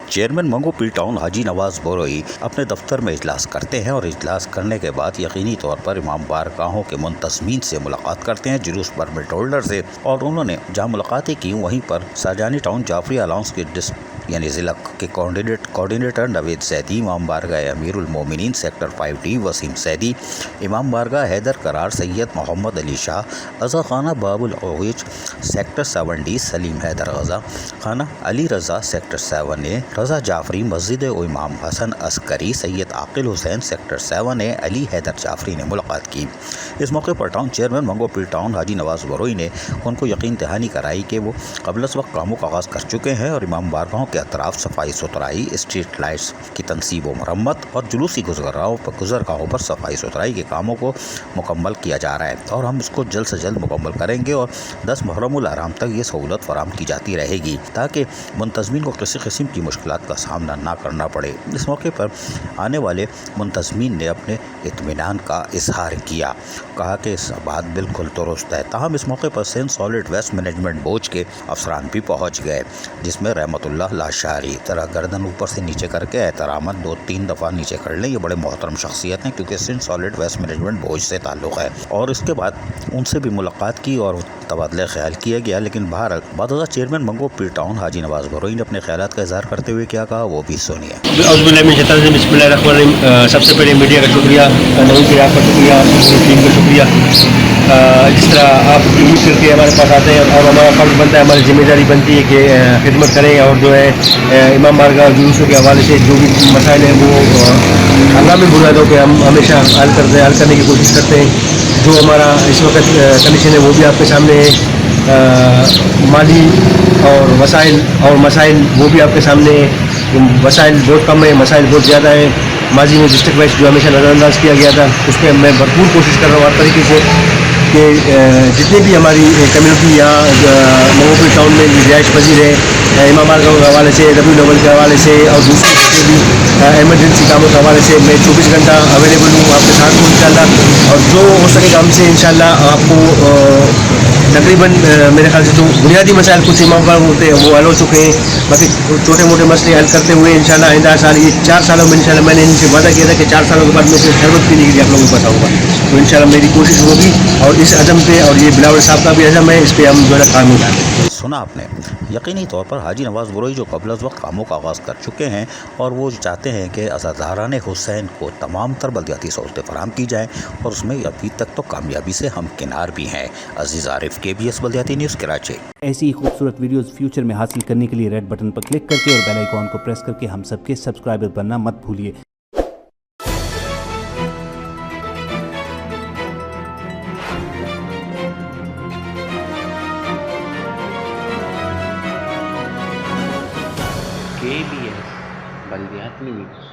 Chairman منگو پی town حاجی نواز بوروئی اپنے دفتر میں اجلاس کرتے ہیں اور اجلاس کرنے کے بعد یقینی طور پر امام بارگاہوں کے منتظمین سے ملاقات کرتے ہیں، جلوس پرمٹ ہولڈر سے، اور انہوں نے جہاں ملاقاتیں کی وہیں پر ساجانی ٹاؤن جعفری الاؤنس کے یعنی ضلع کے کوارڈینیٹر نوید زیدی، امام بارگاہ امیر المومنین سیکٹر 5D وسیم زیدی، امام بارگاہ حیدر قرار سید محمد علی شاہ، غزہ خانہ باب العویج سیکٹر 7D سلیم حیدر، غزہ خانہ علی رضا سیکٹر 7A رضا جعفری، مسجد امام حسن عسکری سید عاقل حسین سیکٹر 7A علی حیدر جعفری نے ملاقات کی۔ اس موقع پر ٹاؤن چیئرمین منگو پی ٹاؤن حاجی نواز بوروئی نے ان کو یقین دہانی کرائی کہ وہ قبل از وقت کاموں کا آغاز کر چکے ہیں اور امام بارگاہوں کے اطراف صفائی ستھرائی، اسٹریٹ لائٹس کی تنصیب و مرمت اور جلوسی گزرگاہوں پر صفائی ستھرائی کے کاموں کو مکمل کیا جا رہا ہے اور ہم اس کو جلد سے جلد مکمل کریں گے اور 10 محرم الحرام تک یہ سہولت فراہم کی جاتی رہے گی تاکہ منتظمین کو کسی قسم کی مشکلات کا سامنا نہ کرنا پڑے۔ اس موقع پر آنے والے منتظمین نے اپنے اطمینان کا اظہار کیا، کہا کہ اس بات بالکل درست ہے۔ تاہم اس موقع پر Sindh solid waste management board کے افسران بھی پہنچ گئے، جس میں رحمت اللہ لاشاری طرح گردن اوپر سے نیچے کر کے احتراماً 2-3 دفعہ نیچے کر لیں۔ یہ بڑے محترم شخصیت ہیں کیونکہ Sindh solid waste management board سے تعلق ہے، اور اس کے بعد ان سے بھی ملاقات کی اور تبادلہ خیال کیا گیا۔ لیکن بہرحال بعد ازاں چیئرمین منگو پی ٹاؤن حاجی نواز بوروئی نے اپنے خیالات کا اظہار کرتے ہوئے کیا کہا، وہ بھی سنیے۔ بسم اللہ الرحمن الرحیم۔ سب سے پہلے میڈیا کا شکریہ، نئی آپ کا شکریہ، ٹیم کا شکریہ۔ جس طرح آپ امید کر کے ہمارے پاس آتے ہیں اور ہمارا فرض بنتا ہے، ہماری ذمہ داری بنتی ہے کہ خدمت کریں اور جو ہے امام بارگاہ جلوسوں کے حوالے سے جو بھی مسائل ہیں وہ ہنگامی بنیادوں پہ ہم ہمیشہ حل کرنے کی کوشش کرتے ہیں۔ جو ہمارا اس وقت کنڈیشن ہے وہ بھی آپ کے سامنے ہے، مالی اور مسائل وہ بھی آپ کے سامنے ہے۔ وسائل بہت کم ہے، مسائل بہت زیادہ ہیں۔ ماضی میں ڈسٹرکٹ وائز جو ہمیشہ نظر انداز کیا گیا تھا، اس پہ میں بھرپور کوشش کر رہا ہوں ہر طریقے سے کہ جتنی بھی ہماری کمیونٹی یہاں منگو پی ٹاؤن میں رہائش پذیر ہے، امام بارگاہ کے حوالے سے، ربیع الاول کے حوالے سے اور دوسرے جتنے بھی ایمرجنسی کاموں کے حوالے سے میں 24 گھنٹہ اویلیبل ہوں آپ کے ساتھ ہوں انشاءاللہ، اور جو ہو سکے گا ہم سے انشاءاللہ آپ کو تقریباً میرے خیال سے جو بنیادی مسائل کچھ امام بارگاہ ہوتے ہیں وہ حل ہو چکے ہیں، باقی چھوٹے موٹے مسئلے حل کرتے ہوئے انشاءاللہ آئندہ سال یہ 4 سالوں میں انشاءاللہ میں نے ان سے وعدہ کیا تھا کہ 4 سالوں کے بعد میں صرف خدمت پینے کے لیے آپ لوگوں کو بتاؤں گا، تو انشاءاللہ میری کوشش ہوگی اور اس عزم پہ، اور یہ بلاول صاحب کا بھی عزم ہے، اس پہ ہم جو ہے کام اٹھائیں گے۔ سنا آپ نے، یقینی طور پر حاجی نواز بوروئی جو قبل از وقت کاموں کا آغاز کر چکے ہیں اور وہ چاہتے ہیں کہ عزاداران حسین کو تمام تر بلدیاتی سہولتیں فراہم کی جائیں، اور اس میں ابھی تک تو کامیابی سے ہمکنار بھی ہیں۔ عزیز عارف، KBS بلدیاتی نیوز، کراچی۔ ایسی ہی خوبصورت ویڈیوز فیوچر میں حاصل کرنے کے لیے ریڈ بٹن پر کلک کر کے اور بیل آئیکن کو پریس کر کے ہم سب کے سبسکرائبر بننا مت بھولیے۔ KBS بلدیاتی نیوز۔